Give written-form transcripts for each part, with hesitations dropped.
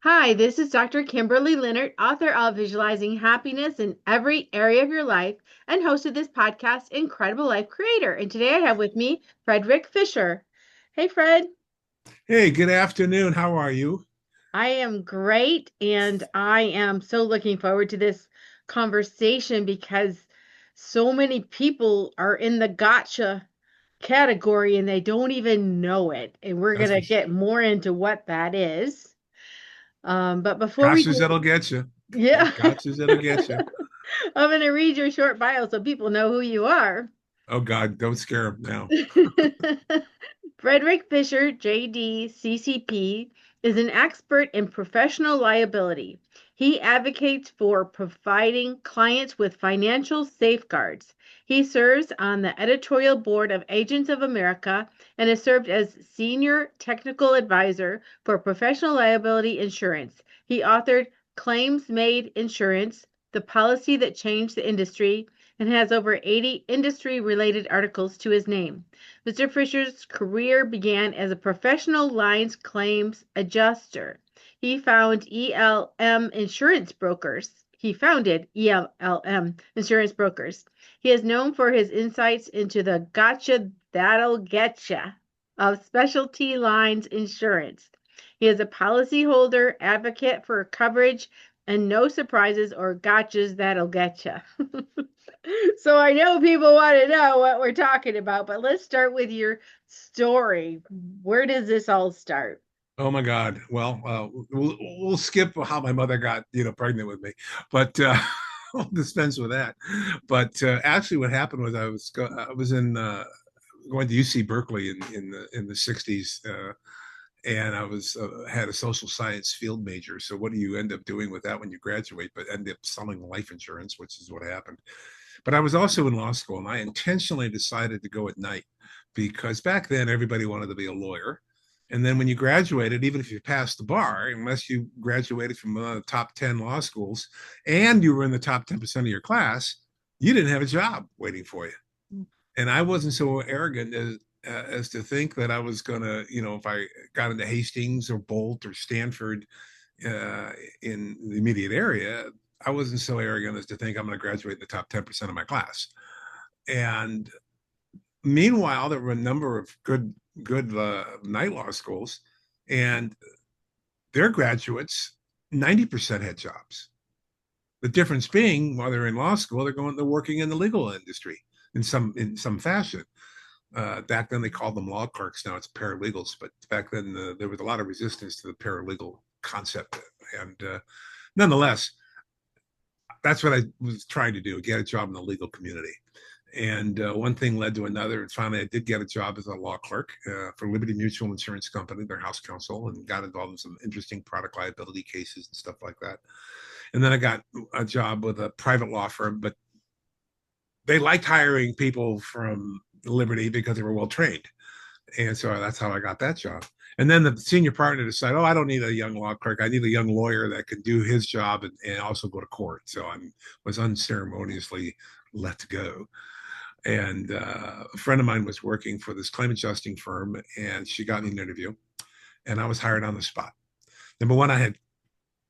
Hi, this is Dr. Kimberley Linert, author of Visualizing Happiness in Every Area of Your Life and host of this podcast, Incredible Life Creator. And today I have with me Frederick Fisher. Hey, Fred. Hey, good afternoon. How are you? I am great, and I am so looking forward to this conversation because so many people are in the gotcha category and they don't even know it. And we're going That's to for get more into what that is. But before we gotchas do, that'll get you. yeah. Gotchas that'll get you. I'm going to read your short bio so people know who you are. Oh God, don't scare them now. Frederick Fisher, JD, CCP, is an expert in professional liability. He advocates for providing clients with financial safeguards. He serves on the editorial board of Agents of America and has served as Senior Technical Advisor for Professional Liability Insurance. He authored Claims Made Insurance, the policy that changed the industry, and has over 80 industry related articles to his name. Mr. Fisher's career began as a professional lines claims adjuster. He found ELM Insurance Brokers. He founded ELM Insurance Brokers. He is known for his insights into the Gotchya that'll getcha of specialty lines insurance. He is a policyholder advocate for coverage and no surprises or gotchas that'll getcha. So I know people want to know what we're talking about, but let's start with your story. Where does this all start? Oh my God. Well, we'll skip how my mother got pregnant with me, but I'll dispense with that. But actually, what happened was I was in going to UC Berkeley in the '60s. And I was had a social science field major. So what do you end up doing with that when you graduate? But end up selling life insurance, which is what happened. But I was also in law school, and I intentionally decided to go at night because back then everybody wanted to be a lawyer. And then when you graduated, even if you passed the bar, unless you graduated from one of the top 10 law schools and you were in the top 10% of your class, you didn't have a job waiting for you. And I wasn't so arrogant as to think that I was going to, if I got into Hastings or Bolt or Stanford in the immediate area, I wasn't so arrogant as to think I'm going to graduate in the top 10% of my class. And meanwhile, there were a number of good night law schools, and their graduates, 90% had jobs. The difference being, while they're in law school, they're working in the legal industry in some fashion. Back then, they called them law clerks. Now it's paralegals, but back then there was a lot of resistance to the paralegal concept, and nonetheless, that's what I was trying to do: get a job in the legal community. And one thing led to another, and finally, I did get a job as a law clerk for Liberty Mutual Insurance Company, their house counsel, and got involved in some interesting product liability cases and stuff like that. And then I got a job with a private law firm, but they liked hiring people from Liberty because they were well trained. And so that's how I got that job. And then the senior partner decided, oh, I don't need a young law clerk. I need a young lawyer that can do his job and also go to court. So I was unceremoniously let go. And a friend of mine was working for this claim adjusting firm, and she got me an interview, and I was hired on the spot. Number one, I had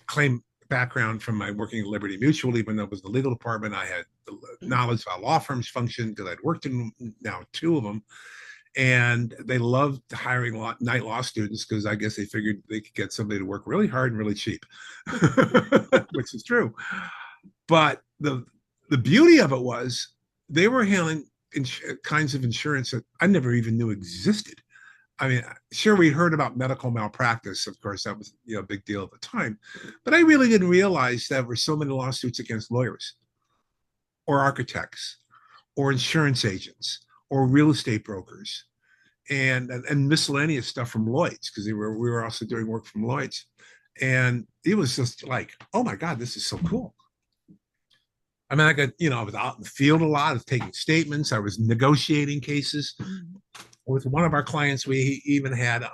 claim background from my working at Liberty Mutual, even though it was the legal department. I had the knowledge of how law firms function because I'd worked in now two of them. And they loved hiring night law students because I guess they figured they could get somebody to work really hard and really cheap, which is true. But the beauty of it was they were handling kinds of insurance that I never even knew existed. I mean, sure, we heard about medical malpractice. Of course, that was a big deal at the time, but I really didn't realize there were so many lawsuits against lawyers or architects or insurance agents or real estate brokers and miscellaneous stuff from Lloyd's because we were also doing work from Lloyd's, and it was just like, oh my God, this is so cool. I mean, I was out in the field a lot. I was taking statements. I was negotiating cases. With one of our clients, we even had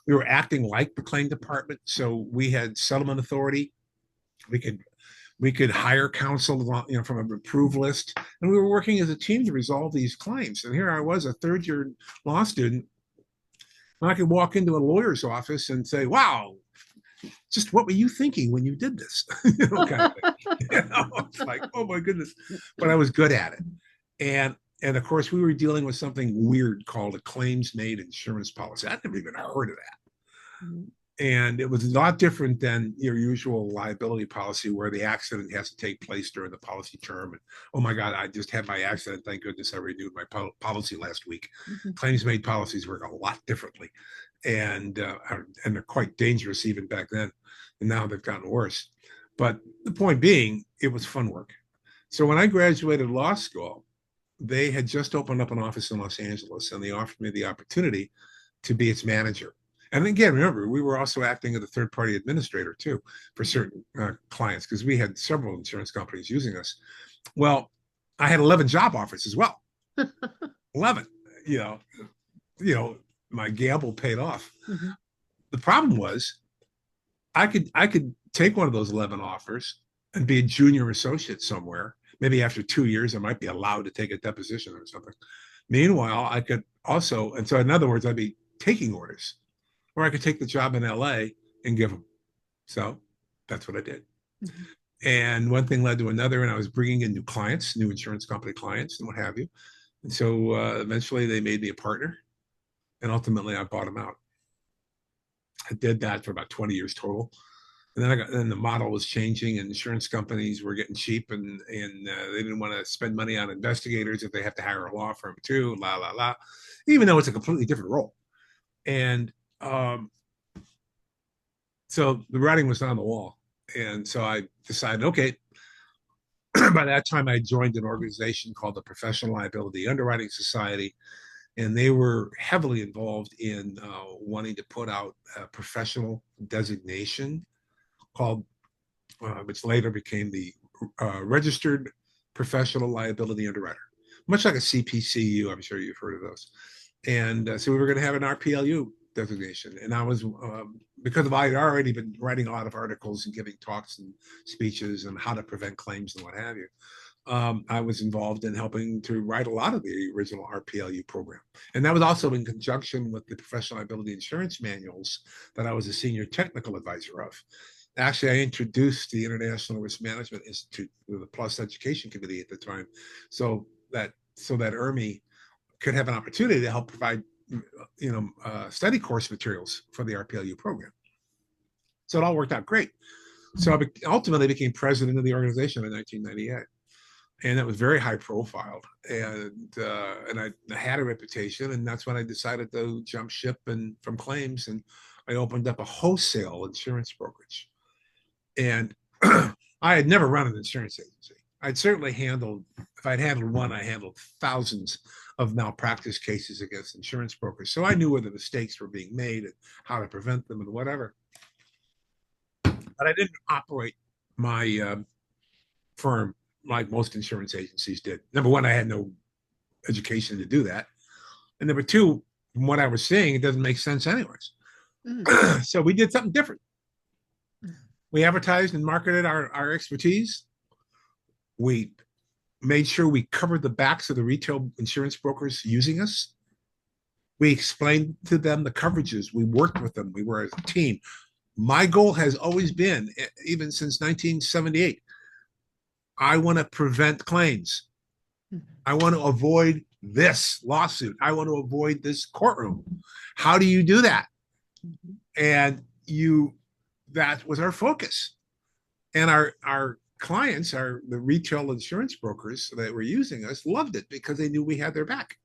we were acting like the claim department, so we had settlement authority. We could we could hire counsel, from an approved list, and we were working as a team to resolve these claims. And here I was, a third year law student, and I could walk into a lawyer's office and say, "Wow, just what were you thinking when you did this? Kind of thing. It's like, oh my goodness. But I was good at it. And of course, we were dealing with something weird called a claims made insurance policy. I'd never even heard of that. Mm-hmm. And it was a lot different than your usual liability policy where the accident has to take place during the policy term. And oh my God, I just had my accident. Thank goodness I renewed my policy last week. Mm-hmm. Claims made policies work a lot differently. And they're quite dangerous even back then. And now they've gotten worse. But the point being, it was fun work. So when I graduated law school, they had just opened up an office in Los Angeles, and they offered me the opportunity to be its manager. And again, remember, we were also acting as a third-party administrator too for certain clients because we had several insurance companies using us. Well, I had 11 job offers as well. 11, you know, my gamble paid off. Mm-hmm. The problem was I could take one of those 11 offers and be a junior associate somewhere. Maybe after 2 years, I might be allowed to take a deposition or something. Meanwhile, I could also, and so in other words, I'd be taking orders, or I could take the job in LA and give them. So that's what I did. Mm-hmm. And one thing led to another, and I was bringing in new clients, new insurance company clients and what have you. And so eventually they made me a partner, and ultimately I bought them out. I did that for about 20 years total. And then the model was changing, and insurance companies were getting cheap, and they didn't want to spend money on investigators if they have to hire a law firm too, even though it's a completely different role. And so the writing was on the wall. And so I decided, okay, by that time I joined an organization called the Professional Liability Underwriting Society, and they were heavily involved in wanting to put out a professional designation called, which later became the Registered Professional Liability Underwriter, much like a CPCU. I'm sure you've heard of those. And so we were going to have an RPLU designation. And I was, because I had already been writing a lot of articles and giving talks and speeches on how to prevent claims and what have you, I was involved in helping to write a lot of the original RPLU program. And that was also in conjunction with the Professional Liability Insurance manuals that I was a senior technical advisor of. Actually, I introduced the International Risk Management Institute with the Plus Education Committee at the time, so that IRMI could have an opportunity to help provide, study course materials for the RPLU program. So it all worked out great. So I ultimately became president of the organization in 1998, and that was very high profile. And I had a reputation, and that's when I decided to jump ship from claims, and I opened up a wholesale insurance brokerage. And I had never run an insurance agency. I'd certainly handled, if I'd handled one, I handled thousands of malpractice cases against insurance brokers. So I knew where the mistakes were being made and how to prevent them and whatever. But I didn't operate my firm like most insurance agencies did. Number one, I had no education to do that. And number two, from what I was seeing, it doesn't make sense anyways. Mm. So we did something different. We advertised and marketed our expertise. We made sure we covered the backs of the retail insurance brokers using us. We explained to them the coverages. We worked with them. We were a team. My goal has always been, even since 1978, I want to prevent claims. I want to avoid this lawsuit. I want to avoid this courtroom. How do you do that? And that was our focus. And our clients, the retail insurance brokers that were using us, loved it because they knew we had their back.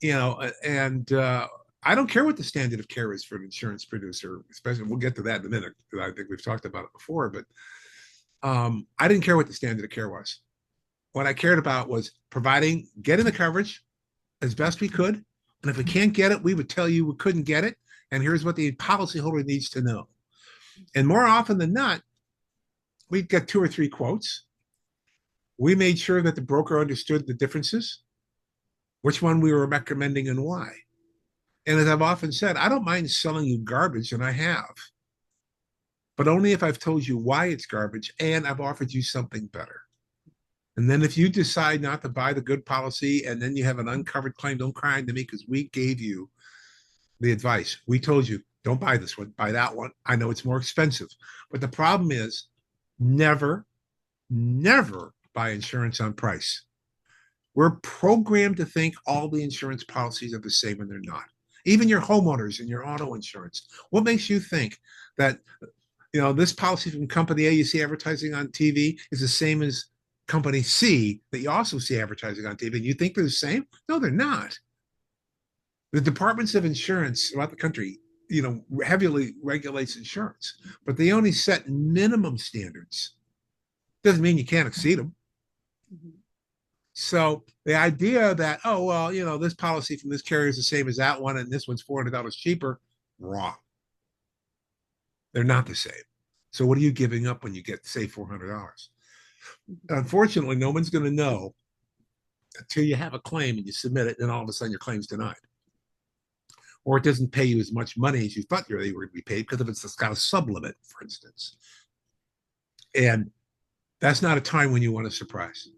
And I don't care what the standard of care is for an insurance producer, especially, we'll get to that in a minute, because I think we've talked about it before, but I didn't care what the standard of care was. What I cared about was getting the coverage as best we could. And if we can't get it, we would tell you we couldn't get it. And here's what the policyholder needs to know. And more often than not, we'd get 2 or 3 quotes. We made sure that the broker understood the differences, which one we were recommending and why. And as I've often said, I don't mind selling you garbage, and I have, but only if I've told you why it's garbage and I've offered you something better. And then if you decide not to buy the good policy and then you have an uncovered claim, don't cry to me, because we gave you the advice. We told you, Don't buy this one, buy that one. I know it's more expensive. But the problem is never, never buy insurance on price. We're programmed to think all the insurance policies are the same, and they're not. Even your homeowners and your auto insurance. What makes you think that this policy from company A you see advertising on TV is the same as company C that you also see advertising on TV, and you think they're the same? No, they're not. The departments of insurance throughout the country, heavily regulates insurance, but they only set minimum standards. Doesn't mean you can't exceed them. Mm-hmm. So the idea that, oh, well, this policy from this carrier is the same as that one, and this one's $400 cheaper, wrong. They're not the same. So what are you giving up when you get, say, $400? Unfortunately, no one's going to know until you have a claim and you submit it, and all of a sudden your claim's denied. Or it doesn't pay you as much money as you thought they were going to be paid because of it's got a sublimit, for instance. And that's not a time when you want a surprise.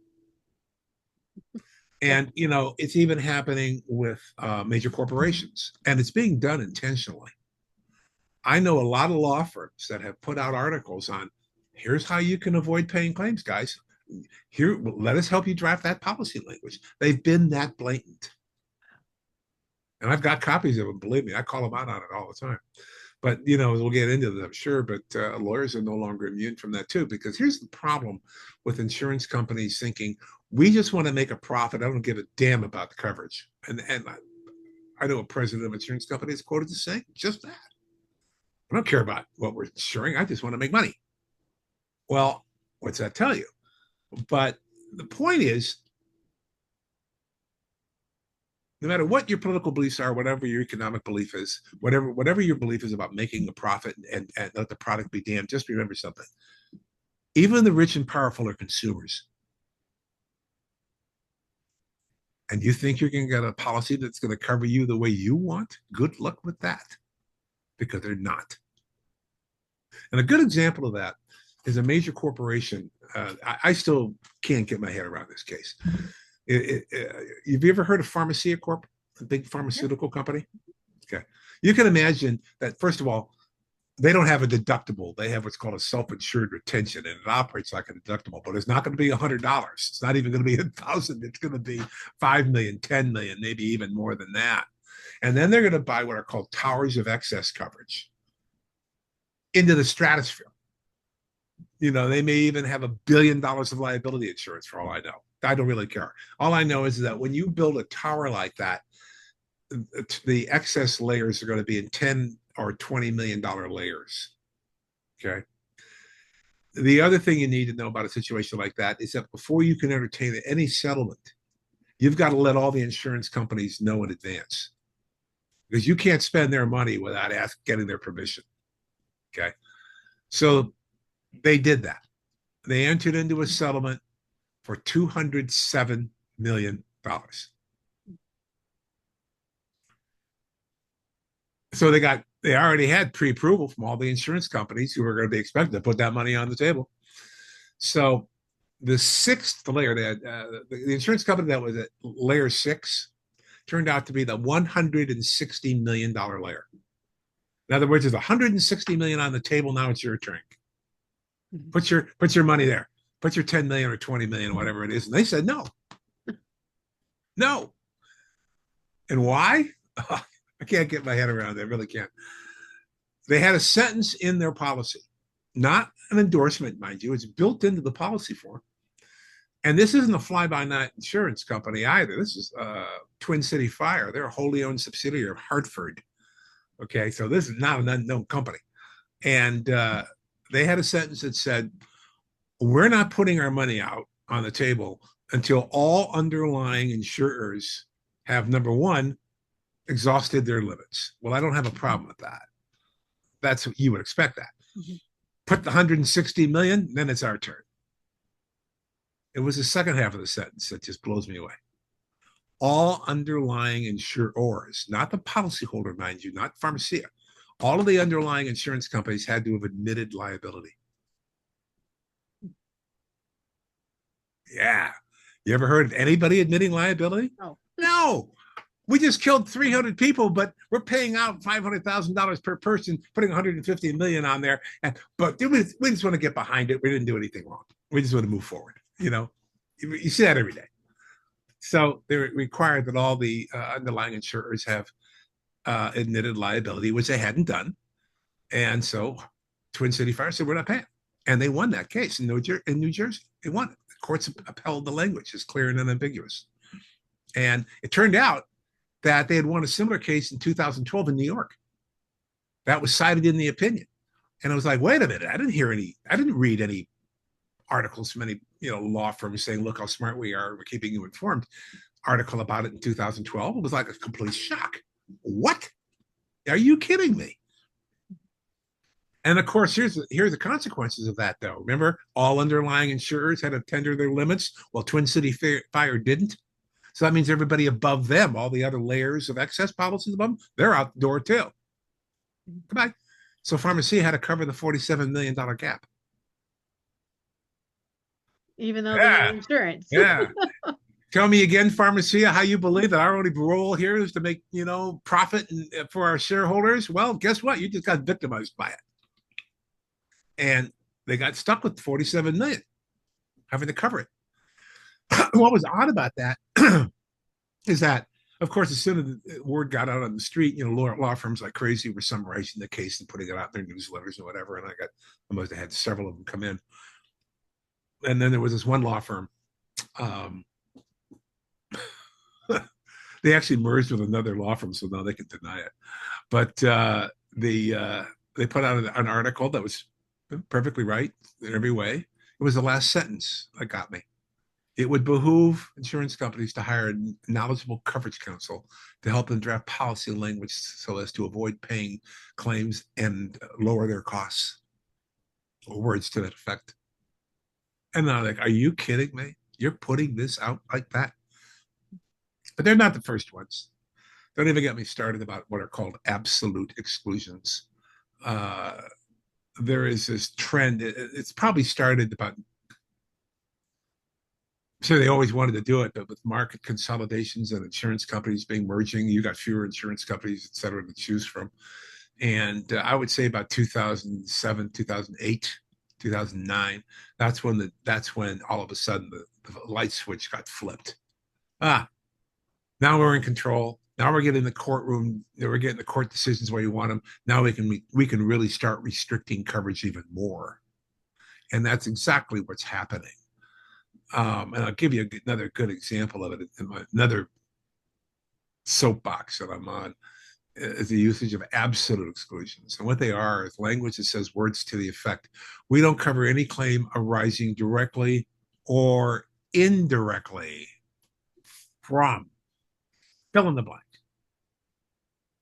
And, it's even happening with major corporations, and it's being done intentionally. I know a lot of law firms that have put out articles on, here's how you can avoid paying claims, guys. Here, let us help you draft that policy language. They've been that blatant. And I've got copies of them, believe me. I call them out on it all the time. But, we'll get into that, I'm sure. But lawyers are no longer immune from that, too, because here's the problem with insurance companies thinking, we just want to make a profit. I don't give a damn about the coverage. And I know a president of an insurance company is quoted as saying just that. I don't care about what we're insuring. I just want to make money. Well, what's that tell you? But the point is, no matter what your political beliefs are, whatever your economic belief is, whatever your belief is about making a profit and let the product be damned, just remember something. Even the rich and powerful are consumers. And you think you're going to get a policy that's going to cover you the way you want? Good luck with that, because they're not. And a good example of that is a major corporation. I still can't get my head around this case. Have you ever heard of Pharmacia Corp, a big pharmaceutical company? Okay. You can imagine that, first of all, they don't have a deductible. They have what's called a self-insured retention, and it operates like a deductible, but it's not going to be $100. It's not even going to be $1,000. It's going to be $5 million, $10 million, maybe even more than that. And then they're going to buy what are called towers of excess coverage into the stratosphere. They may even have $1 billion of liability insurance for all I know. I don't really care. All I know is that when you build a tower like that, the excess layers are going to be in 10 or $20 million layers. Okay. The other thing you need to know about a situation like that is that before you can entertain any settlement, you've got to let all the insurance companies know in advance, because you can't spend their money without getting their permission. Okay. So they did that. They entered into a settlement for $207 million. So they already had pre-approval from all the insurance companies who were going to be expected to put that money on the table. So the sixth layer, the insurance company that was at layer 6 turned out to be the $160 million layer. In other words, there's $160 million on the table. Now it's your turn. Put your money there. Put your 10 million or 20 million, whatever it is. And they said no. No. And why? I can't get my head around it. I really can't. They had a sentence in their policy, not an endorsement, mind you. It's built into the policy form. And this isn't a fly-by-night insurance company either. This is Twin City Fire. They're a wholly owned subsidiary of Hartford. Okay, so this is not an unknown company. And they had a sentence that said, we're not putting our money out on the table until all underlying insurers have, number one, exhausted their limits. Well, I don't have a problem with that. That's what you would expect that. Mm-hmm. Put the 160 million, then it's our turn. It was the second half of the sentence that just blows me away. All underlying insurers, not the policyholder, mind you, not Pharmacia, all of the underlying insurance companies had to have admitted liability. Yeah. You ever heard of anybody admitting liability? No. No. we just killed 300 people, but we're paying out $500,000 per person, putting 150 million on there. But we just want to get behind it. We didn't do anything wrong. We just want to move forward. You see that every day. So they required that all the underlying insurers have admitted liability, which they hadn't done. And so Twin City Fire said, we're not paying. And they won that case in New Jersey. They won it. The courts upheld the language. It's clear and unambiguous. And it turned out that they had won a similar case in 2012 in New York. That was cited in the opinion. And I was like, wait a minute, I didn't read any articles from any law firms saying, look how smart we are, we're keeping you informed. Article about it in 2012. It was like a complete shock. What? Are you kidding me? And of course, here's the consequences of that, though. Remember, all underlying insurers had to tender their limits, while Twin City Fire didn't. So that means everybody above them, all the other layers of excess policies above them, they're out the door too. Goodbye. So Pharmacia had to cover the $47 million gap. Even though they had insurance. Yeah. Tell me again, Pharmacia, how you believe that our only role here is to make, profit for our shareholders? Well, guess what? You just got victimized by it. And they got stuck with 47 million, having to cover it. What was odd about that is that, of course, as soon as the word got out on the street, law firms like crazy were summarizing the case and putting it out in their newsletters and whatever. And I must have had several of them come in. And then there was this one law firm. They actually merged with another law firm, so now they can deny it. But they put out an article that was perfectly right in every way. It was the last sentence that got me. It would behoove insurance companies to hire a knowledgeable coverage counsel to help them draft policy language so as to avoid paying claims and lower their costs, or words to that effect. And I'm like, are you kidding me? You're putting this out like that? But they're not the first ones. Don't even get me started about what are called absolute exclusions. There is this trend. It's probably started about, so they always wanted to do it, but with market consolidations and insurance companies being merging, you got fewer insurance companies, et cetera, to choose from. And I would say about 2007, 2008, 2009, that's when all of a sudden the light switch got flipped. Now we're in control. Now we're getting the courtroom. We're getting the court decisions where you want them. Now we can really start restricting coverage even more, and that's exactly what's happening. And I'll give you another good example of it. Another soapbox that I'm on is the usage of absolute exclusions, and what they are is language that says words to the effect: "We don't cover any claim arising directly or indirectly from." Fill in the blank.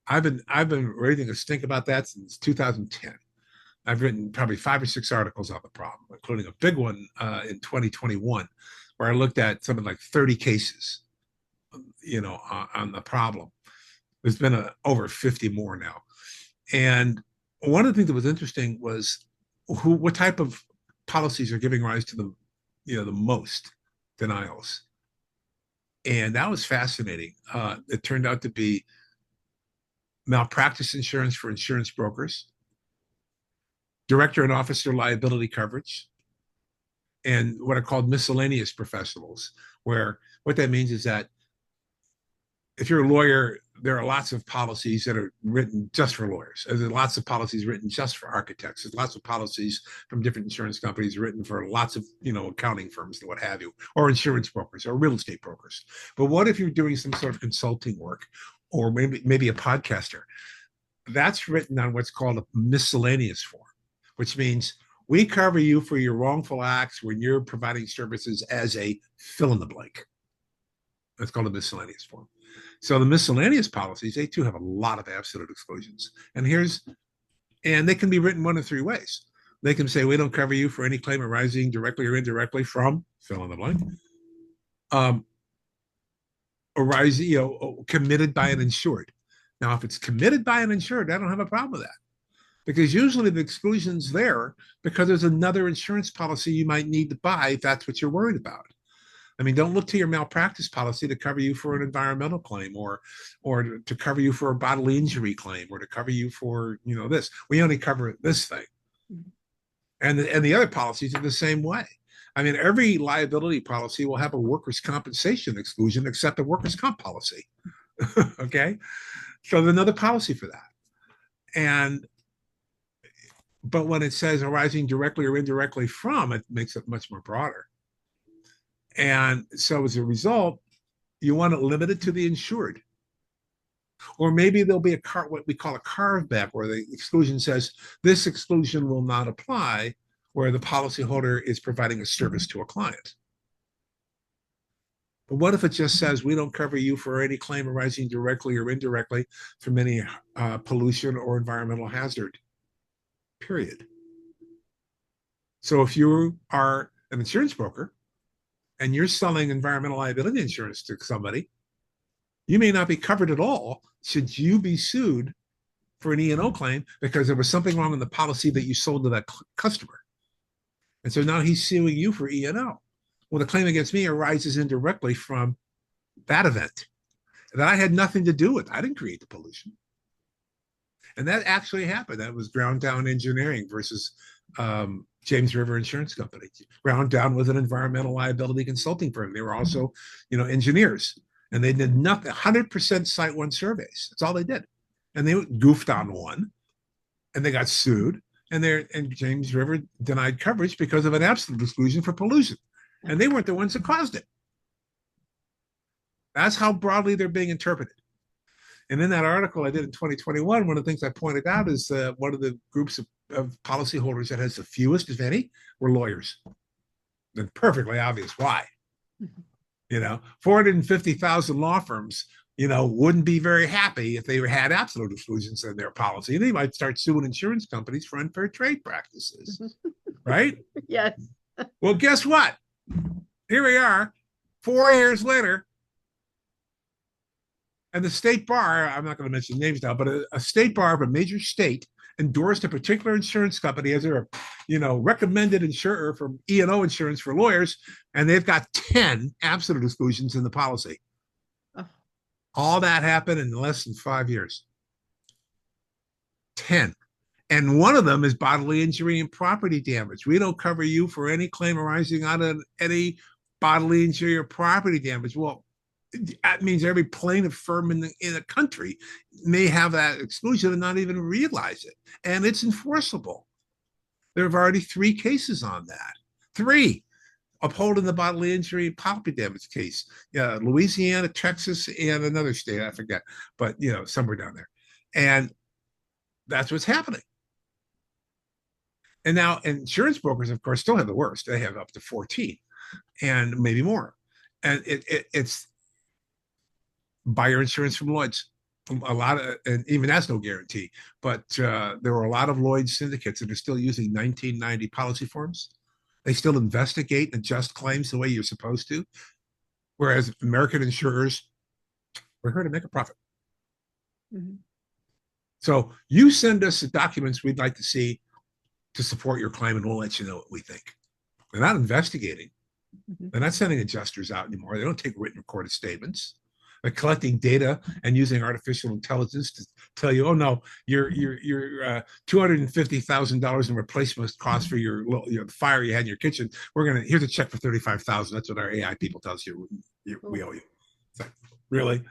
I've been raising a stink about that since 2010. I've written probably 5 or 6 articles on the problem, including a big one in 2021, where I looked at something like 30 cases, on the problem. There's been over 50 more now. And one of the things that was interesting was what type of policies are giving rise to the most denials. And that was fascinating. It turned out to be malpractice insurance for insurance brokers, director and officer liability coverage, and what are called miscellaneous professionals, where what that means is that if you're a lawyer, there are lots of policies that are written just for lawyers. There are lots of policies written just for architects. There's lots of policies from different insurance companies written for lots of, accounting firms and what have you, or insurance brokers or real estate brokers. But what if you're doing some sort of consulting work, or maybe a podcaster? That's written on what's called a miscellaneous form, which means we cover you for your wrongful acts when you're providing services as a fill in the blank. That's called a miscellaneous form. So the miscellaneous policies, they too have a lot of absolute exclusions. And they can be written one of 3 ways. They can say, we don't cover you for any claim arising directly or indirectly from, fill in the blank, arising, committed by an insured. Now, if it's committed by an insured, I don't have a problem with that. Because usually the exclusion's there because there's another insurance policy you might need to buy if that's what you're worried about. I mean, don't look to your malpractice policy to cover you for an environmental claim, or to cover you for a bodily injury claim, or to cover you for, this. We only cover this thing. And the other policies are the same way. I mean, every liability policy will have a workers' compensation exclusion except a workers' comp policy. Okay. So there's another policy for that. But when it says arising directly or indirectly from, it makes it much more broader. And so as a result, you want it limited to the insured. Or maybe there'll be what we call a carve back, where the exclusion says this exclusion will not apply where the policyholder is providing a service to a client. But what if it just says we don't cover you for any claim arising directly or indirectly from any pollution or environmental hazard, period? So if you are an insurance broker and you're selling environmental liability insurance to somebody, you may not be covered at all should you be sued for an E&O claim because there was something wrong in the policy that you sold to that customer. And so now he's suing you for E&O. Well, the claim against me arises indirectly from that event that I had nothing to do with. I didn't create the pollution. And that actually happened. That was Ground Down Engineering versus James River Insurance Company. Ground Down was an environmental liability consulting firm. They were also, engineers. And they did nothing, 100% Site 1 surveys. That's all they did. And they goofed on one, and they got sued. And James River denied coverage because of an absolute exclusion for pollution. And they weren't the ones that caused it. That's how broadly they're being interpreted. And in that article I did in 2021, one of the things I pointed out is one of the groups of policyholders that has the fewest, if any, were lawyers. And perfectly obvious why. 450,000 law firms, wouldn't be very happy if they had absolute exclusions in their policy. They might start suing insurance companies for unfair trade practices, right? Yes. Well, guess what? Here we are, 4 years later, and the state bar, I'm not going to mention names now, but a state bar of a major state endorsed a particular insurance company as their, recommended insurer for E&O insurance for lawyers, and they've got 10 absolute exclusions in the policy. Oh. All that happened in less than 5 years. 10. And one of them is bodily injury and property damage. We don't cover you for any claim arising out of any bodily injury or property damage. Well, that means every plaintiff firm in the country may have that exclusion and not even realize it. And it's enforceable. There have already 3 cases on that. 3 upholding the bodily injury and property damage case. Louisiana, Texas, and another state, I forget, but somewhere down there. And that's what's happening. And now insurance brokers, of course, still have the worst. They have up to 14 and maybe more. And it's buy your insurance from Lloyd's. And even that's no guarantee. But there are a lot of Lloyd's syndicates that are still using 1990 policy forms. They still investigate and adjust claims the way you're supposed to. Whereas American insurers, we're here to make a profit. Mm-hmm. So you send us the documents we'd like to see to support your claim, and we'll let you know what we think. They're not investigating. Mm-hmm. They're not sending adjusters out anymore. They don't take written recorded statements. They're collecting data and using artificial intelligence to tell you, oh no, your $250,000 in replacement cost for your fire you had in your kitchen. Here's a check for $35,000. That's what our AI people tell us we owe you. So, really,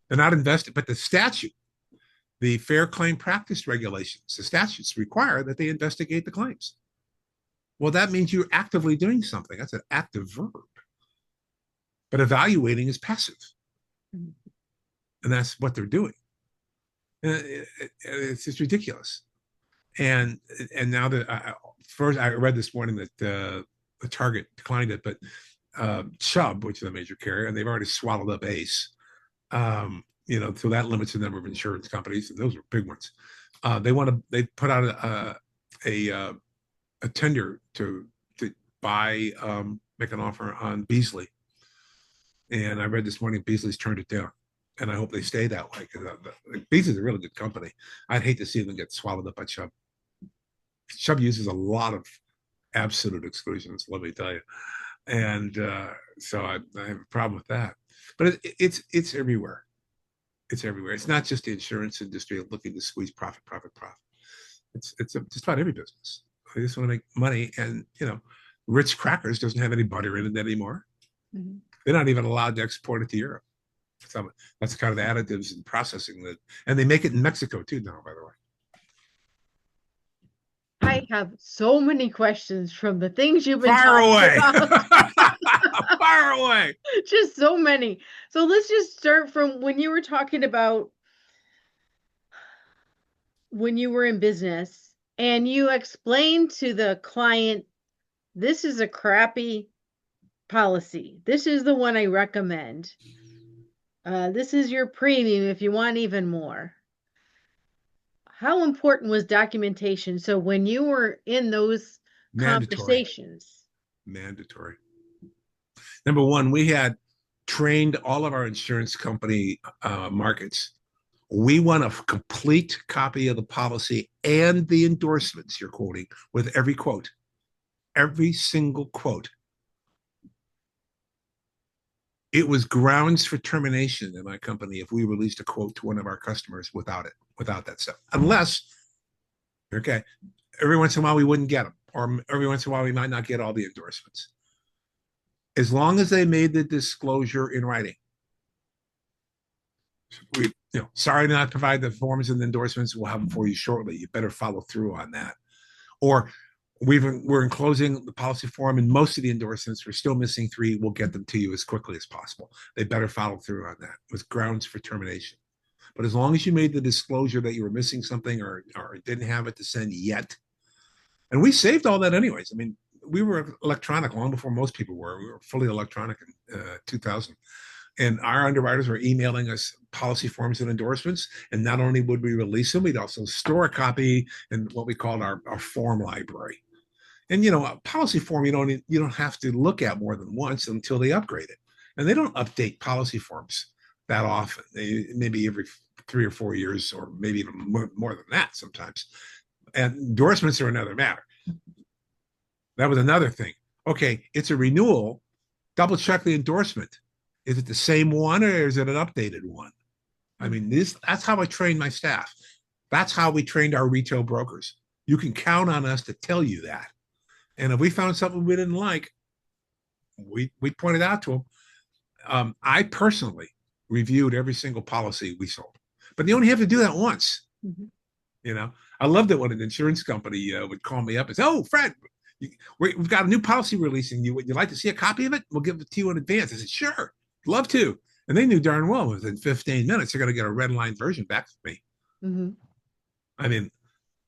they're not invested. But the statute, the Fair Claim Practice Regulations, the statutes require that they investigate the claims. Well, that means you're actively doing something. That's an active verb. But evaluating is passive. And that's what they're doing. It's just ridiculous. And now that first I read this morning that the Target declined it, but Chubb, which is a major carrier, and they've already swallowed up Ace. So that limits the number of insurance companies, and those are big ones. They put out a tender to buy, make an offer on Beasley. And I read this morning Beasley's turned it down, and I hope they stay that way because Beasley's a really good company. I'd hate to see them get swallowed up by Chubb. Chubb uses a lot of absolute exclusions, let me tell you. And so I have a problem with that. But it's everywhere. It's everywhere. It's not just the insurance industry looking to squeeze profit, profit, profit. It's just about every business. They just want to make money, and Ritz Crackers doesn't have any butter in it anymore. Mm-hmm. They're not even allowed to export it to Europe. So that's kind of the additives and processing that, and they make it in Mexico too now, by the way. I have so many questions from the things you've been Far talking away. about. Far away. Just so many. So let's just start from when you were talking about when you were in business and you explained to the client, this is a crappy policy. This is the one I recommend. This is your premium if you want even more. How important was documentation? So when you were in those Mandatory. conversations, Mandatory. Number one, we had trained all of our insurance company markets. We want a complete copy of the policy and the endorsements you're quoting with every quote, every single quote. It was grounds for termination in my company if we released a quote to one of our customers without that stuff. Unless, okay, every once in a while we wouldn't get them, or every once in a while we might not get all the endorsements. As long as they made the disclosure in writing. Sorry to not provide the forms and the endorsements. We'll have them for you shortly. You better follow through on that. Or we're enclosing the policy form and most of the endorsements. We're still missing 3. We'll get them to you as quickly as possible. They better follow through on that with grounds for termination. But as long as you made the disclosure that you were missing something or didn't have it to send yet, and we saved all that anyways. I mean, we were electronic long before most people were. We were fully electronic in 2000. And our underwriters were emailing us policy forms and endorsements. And not only would we release them, we'd also store a copy in what we called our form library. And a policy form you don't have to look at more than once until they upgrade it. And they don't update policy forms that often. Maybe every 3 or 4 years, or maybe even more than that sometimes. And endorsements are another matter. That was another thing. Okay, it's a renewal. Double check the endorsement. Is it the same one or is it an updated one? I mean, that's how I trained my staff. That's how we trained our retail brokers. You can count on us to tell you that. And if we found something we didn't like, we pointed out to them. I personally reviewed every single policy we sold, but you only have to do that once. Mm-hmm. I loved it when an insurance company would call me up and say, "Oh, Fred, we've got a new policy releasing. Would you like to see a copy of it? We'll give it to you in advance." I said, "Sure, love to." And they knew darn well within 15 minutes they're going to get a red line version back from me. Mm-hmm. I mean,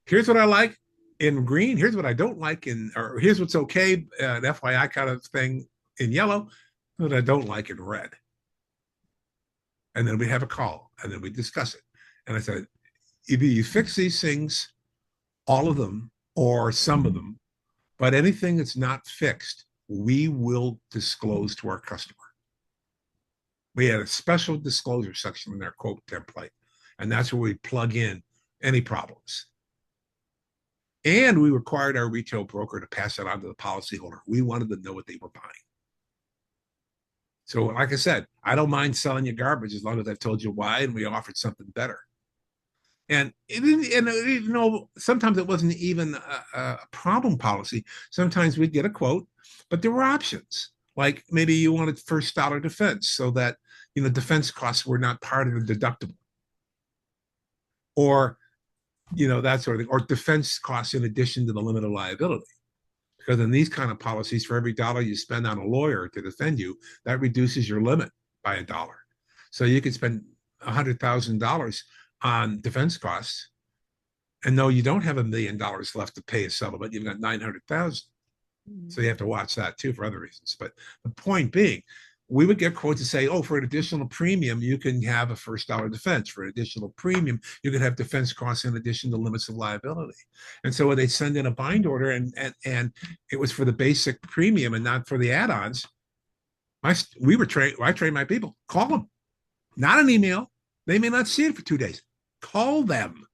here's what I like in green. Here's what I don't like or here's what's okay, an FYI kind of thing in yellow, what I don't like in red. And then we have a call, and then we discuss it. And I said, either you fix these things, all of them, or some of them, but anything that's not fixed, we will disclose to our customer. We had a special disclosure section in our quote template, and that's where we plug in any problems. And we required our retail broker to pass that on to the policyholder. We wanted to know what they were buying. So, like I said, I don't mind selling you garbage as long as I've told you why and we offered something better. And sometimes it wasn't even a problem policy. Sometimes we'd get a quote, but there were options. Like maybe you wanted first dollar defense so that defense costs were not part of the deductible, or that sort of thing, or defense costs in addition to the limit of liability. Because in these kind of policies, for every dollar you spend on a lawyer to defend you, that reduces your limit by $1. So you could spend $100,000 on defense costs, and no, you don't have $1 million left to pay a settlement. You've got 900,000. So you have to watch that too for other reasons. But the point being, we would get quotes to say, "Oh, for an additional premium, you can have a first dollar defense. For an additional premium, you can have defense costs in addition to limits of liability." And so when they send in a bind order and it was for the basic premium and not for the add-ons, I trained my people. Call them, not an email. They may not see it for 2 days. Call them.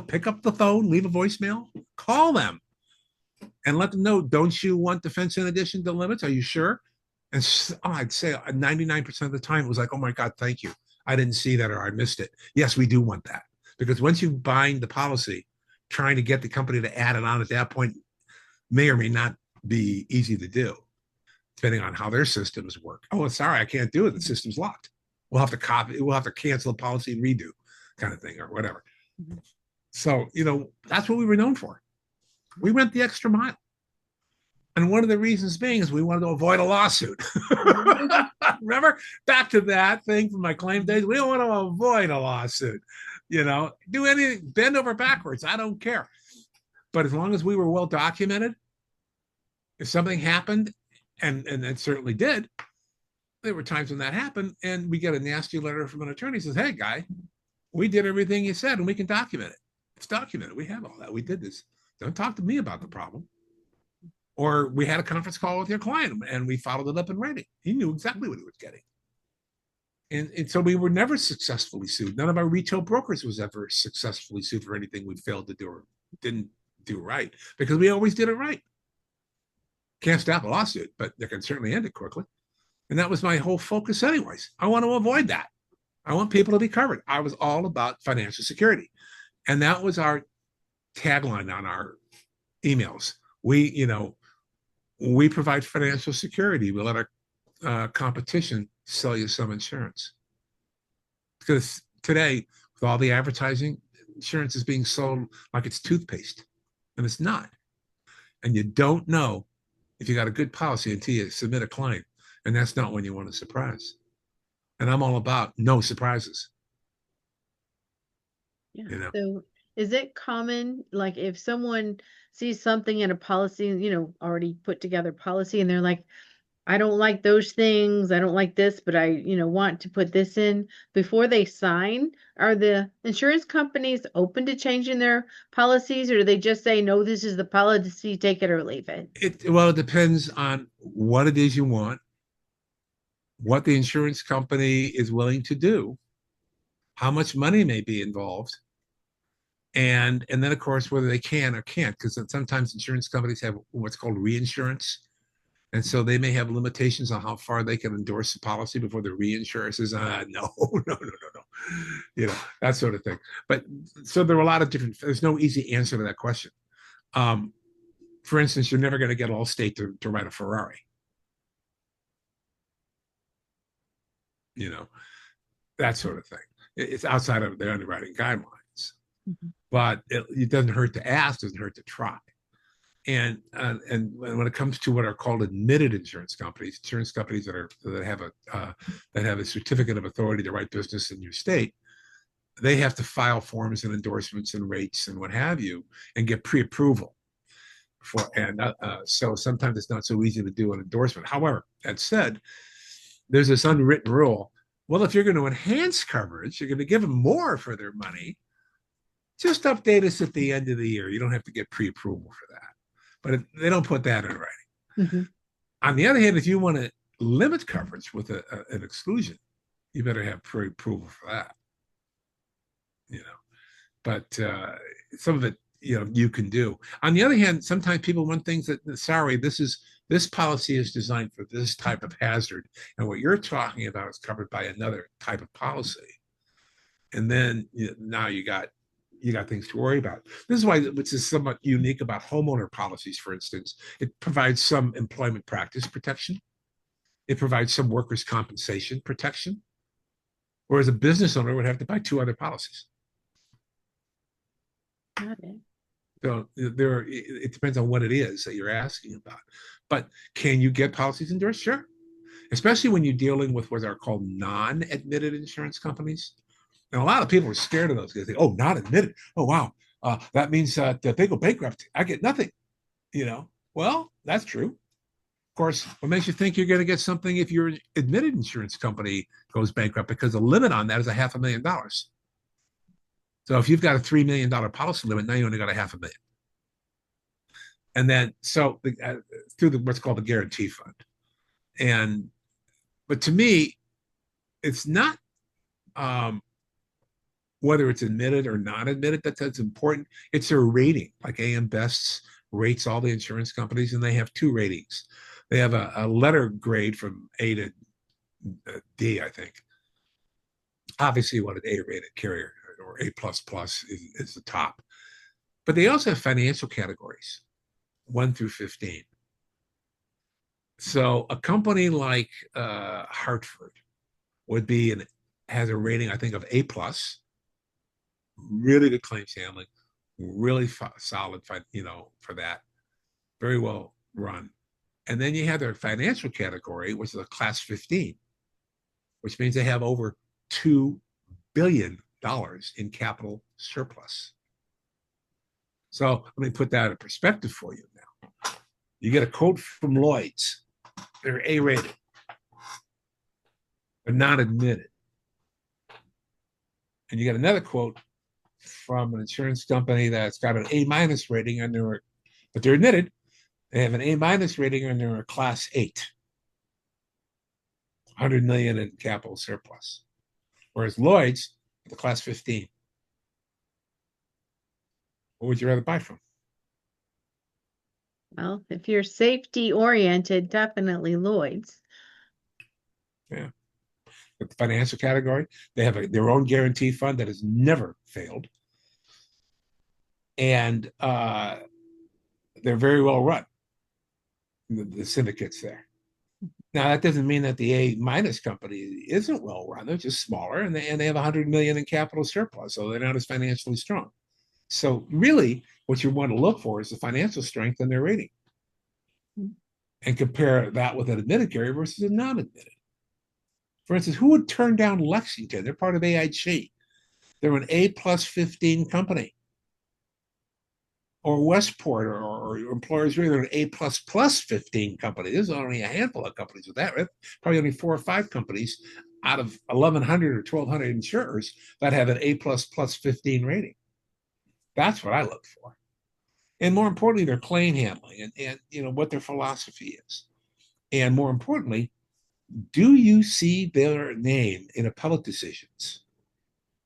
Pick up the phone, leave a voicemail, call them, and let them know. Don't you want defense in addition to limits? Are you sure? And I'd say 99% of the time it was like, oh my God, thank you. I didn't see that or I missed it. Yes, we do want that. Because once you bind the policy, trying to get the company to add it on at that point may or may not be easy to do, depending on how their systems work. Oh, sorry, I can't do it. The system's locked. We'll have to copy, we'll have to cancel the policy and redo, kind of thing, or whatever. Mm-hmm. So, that's what we were known for. We went the extra mile. And one of the reasons being is we wanted to avoid a lawsuit. Remember, back to that thing from my claim days, we don't want to avoid a lawsuit. Do anything, bend over backwards. I don't care. But as long as we were well documented, if something happened, and it certainly did, there were times when that happened, and we get a nasty letter from an attorney that says, hey, guy, we did everything you said, and we can document it. It's documented. We have all that. We did this. Don't talk to me about the problem. Or we had a conference call with your client, and we followed it up in writing. He knew exactly what he was getting. And so we were never successfully sued. None of our retail brokers was ever successfully sued for anything we failed to do or didn't do right, because we always did it right. Can't stop a lawsuit, but they can certainly end it quickly. And that was my whole focus anyways. I want to avoid that. I want people to be covered. I was all about financial security. And that was our tagline on our emails. We provide financial security. We let our competition sell you some insurance. Because today, with all the advertising, insurance is being sold like it's toothpaste, and it's not. And you don't know if you got a good policy until you submit a claim, and that's not when you want a surprise. And I'm all about no surprises. Yeah. So is it common, like if someone sees something in a policy, already put together policy, and they're like, I don't like those things, I don't like this, but I, want to put this in, before they sign, are the insurance companies open to changing their policies, or do they just say, no, this is the policy, take it or leave it? It depends on what it is you want, what the insurance company is willing to do, how much money may be involved, and then of course whether they can or can't, because sometimes insurance companies have what's called reinsurance, and so they may have limitations on how far they can endorse the policy before the reinsurer says, no, that sort of thing. But so there are a lot of there's no easy answer to that question. For instance, you're never going to get Allstate to write a Ferrari. That sort of thing. It's outside of their underwriting guidelines. Mm-hmm. But it doesn't hurt to ask, doesn't hurt to try. And when it comes to what are called admitted insurance companies that have a certificate of authority to write business in your state, they have to file forms and endorsements and rates and what have you, and get pre-approval. So sometimes it's not so easy to do an endorsement. However, that said, there's this unwritten rule. Well, if you're going to enhance coverage, you're going to give them more for their money. Just update us at the end of the year. You don't have to get pre-approval for that. But they don't put that in writing. Mm-hmm. On the other hand, if you want to limit coverage with an exclusion, you better have pre-approval for that. But some of it, you can do. On the other hand, sometimes people want things that, sorry, this policy is designed for this type of hazard, and what you're talking about is covered by another type of policy. And then now you got things to worry about. This is why, which is somewhat unique about homeowner policies, for instance, it provides some employment practice protection. It provides some workers' compensation protection, whereas a business owner would have to buy 2 other policies. Got it. So it depends on what it is that you're asking about. But can you get policies endorsed? Sure. Especially when you're dealing with what are called non-admitted insurance companies. And a lot of people are scared of those because they think, oh, not admitted. Oh, wow. That means that they go bankrupt. I get nothing. Well, that's true. Of course, what makes you think you're going to get something if your admitted insurance company goes bankrupt? Because the limit on that is $500,000. So if you've got a $3 million policy limit, now you only got $500,000. And then, so through what's called the guarantee fund. But to me, it's not whether it's admitted or not admitted that's important. It's a rating. Like AM Best's rates all the insurance companies, and they have 2 ratings. They have a letter grade from A to D, I think. Obviously, you want an A-rated carrier or A plus plus is the top. But they also have financial categories, 1 through 15. So a company like Hartford would be has a rating, I think, of A plus, really good claims handling, really solid, for that, very well run. And then you have their financial category, which is a class 15, which means they have over $2 billion in capital surplus. So let me put that in perspective for you now. You get a quote from Lloyd's. They're A-rated. They're not admitted. And you get another quote from an insurance company that's got an A- rating and but they're admitted. They have an A- rating and they're a class 8, 100 million in capital surplus. Whereas Lloyd's, the class 15. What would you rather buy from? Well, if you're safety oriented, definitely Lloyd's. Yeah. But the financial category, they have their own guarantee fund that has never failed. And they're very well run, the syndicates there. Now, that doesn't mean that the A- company isn't well run. They're just smaller, and they have 100 million in capital surplus, so they're not as financially strong. So really, what you want to look for is the financial strength in their rating, and compare that with an admitted carrier versus a non-admitted. For instance, who would turn down Lexington? They're part of AIG. They're an A plus 15 company. Or Westport or Employers Re, they're an A plus plus 15 company. There's only a handful of companies with that, right? Probably only 4 or 5 companies out of 1,100 or 1,200 insurers that have an A plus plus 15 rating. That's what I look for. And more importantly, their claim handling and what their philosophy is. And more importantly, do you see their name in appellate decisions?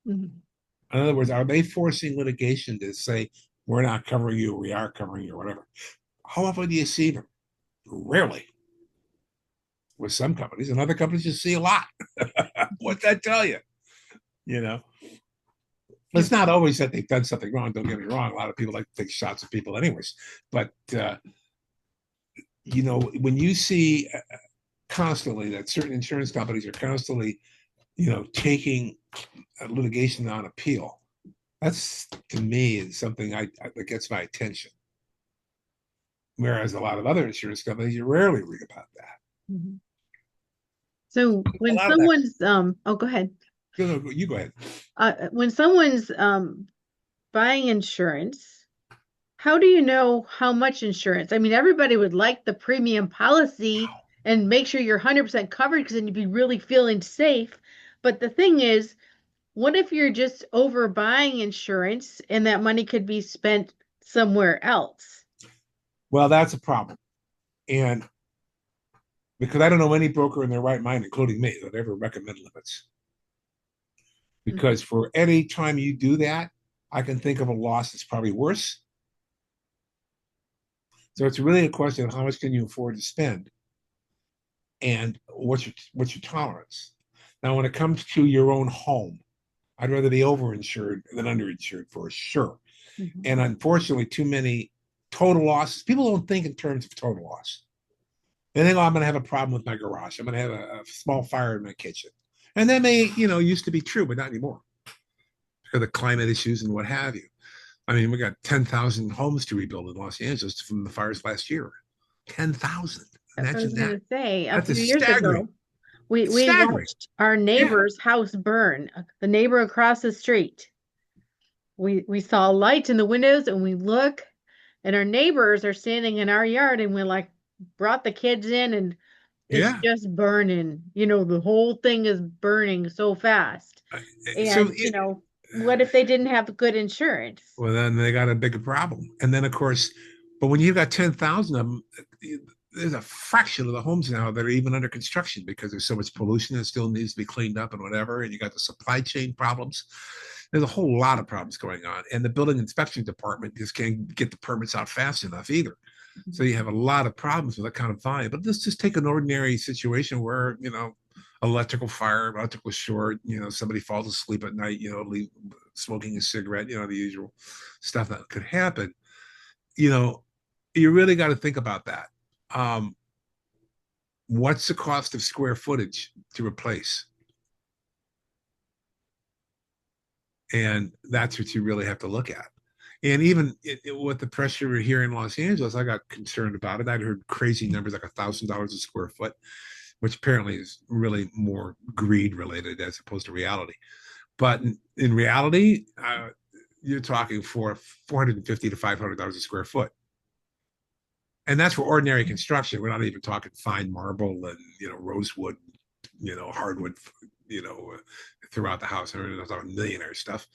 Mm-hmm. In other words, are they forcing litigation to say, we're not covering you, we are covering you, or whatever? How often do you see them? Rarely. With some companies, and other companies you see a lot. What's that tell you? You know, it's not always that they've done something wrong. Don't get me wrong. A lot of people like to take shots at people, anyways. But when you see constantly that certain insurance companies are constantly, taking litigation on appeal, that's to me is something that gets my attention. Whereas a lot of other insurance companies, you rarely read about that. Mm-hmm. So A when lot of that. someone's oh, go ahead. You go ahead. When someone's buying insurance, how do you know how much insurance? I mean, everybody would like the premium policy and make sure you're 100% covered because then you'd be really feeling safe. But the thing is, what if you're just overbuying insurance and that money could be spent somewhere else? Well, that's a problem. And because I don't know any broker in their right mind, including me, that ever recommend limits. Because for any time you do that, I can think of a loss that's probably worse. So it's really a question of how much can you afford to spend, and what's your tolerance. Now, when it comes to your own home, I'd rather be overinsured than underinsured for sure. Mm-hmm. And unfortunately, too many total losses. People don't think in terms of total loss. They think, oh, I'm going to have a problem with my garage. I'm going to have a small fire in my kitchen. And that may, used to be true, but not anymore because of climate issues and what have you. I mean, we got 10,000 homes to rebuild in Los Angeles from the fires last year. 10,000. That's what I was Imagine going that. to say. A That's a few years staggering. ago, we Staggering. watched our Yeah. neighbor's house burn, the neighbor across the street. We saw lights in the windows and we look and our neighbors are standing in our yard and we like brought the kids in and it's Yeah. just burning. The whole thing is burning so fast. So, And, what if they didn't have good insurance? well, then they got a bigger problem. And then, of course, but when you've got 10,000 of them, there's a fraction of the homes now that are even under construction because there's so much pollution that still needs to be cleaned up and whatever. And you got the supply chain problems. There's a whole lot of problems going on. And the building inspection department just can't get the permits out fast enough either. So you have a lot of problems with that kind of volume. But let's just take an ordinary situation where, electrical fire, electrical short, somebody falls asleep at night, smoking a cigarette, the usual stuff that could happen. You really got to think about that. What's the cost of square footage to replace? And that's what you really have to look at. And even with the pressure here in Los Angeles, I got concerned about it. I'd heard crazy numbers like $1,000 a square foot, which apparently is really more greed related as opposed to reality. But in reality, you're talking for $450 to $500 a square foot. And that's for ordinary construction. We're not even talking fine marble and, rosewood, hardwood, throughout the house. We're not talking millionaire stuff,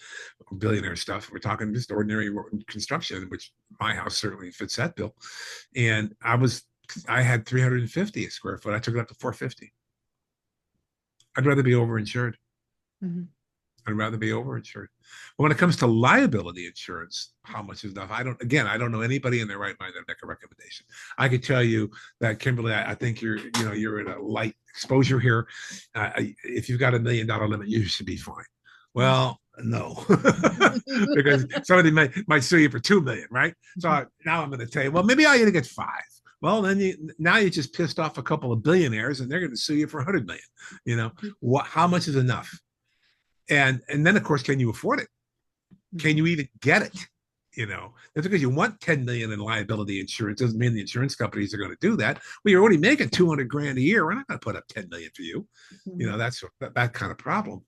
billionaire stuff. We're talking just ordinary construction, which my house certainly fits that bill. And I had 350 a square foot. I took it up to 450. I'd rather be overinsured. Mm-hmm. I'd rather be overinsured. But when it comes to liability insurance, how much is enough? I don't know anybody in their right mind that make a recommendation. I could tell you that, Kimberly, I think you're in a light exposure here. If you've got $1 million limit, you should be fine. Well, no, because somebody might sue you for 2 million, right? So now I'm going to tell you, well, maybe I ought to get 5. Well, then you just pissed off a couple of billionaires, and they're going to sue you for 100 million. How much is enough? And then, of course, can you afford it? Can you even get it? That's because you want 10 million in liability insurance doesn't mean the insurance companies are going to do that. Well, you're already making 200 grand a year. We're not going to put up 10 million for you. That's that kind of problem.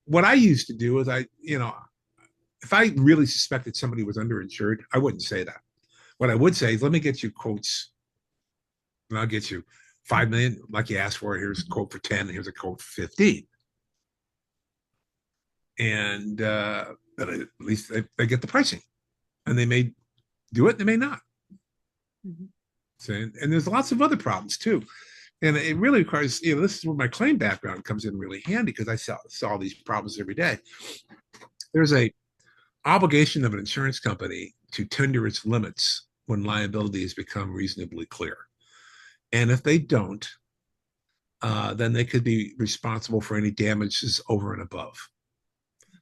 What I used to do is if I really suspected somebody was underinsured, I wouldn't say that. What I would say is, let me get you quotes, and I'll get you 5 million like you asked for. Here's a quote for 10. Here's a quote for 15. And at least they get the pricing, and they may do it, they may not. Mm-hmm. So, and there's lots of other problems too, and it really requires, this is where my claim background comes in really handy, because I saw these problems every day. There's a obligation of an insurance company to tender its limits when liability has become reasonably clear, and if they don't, then they could be responsible for any damages over and above.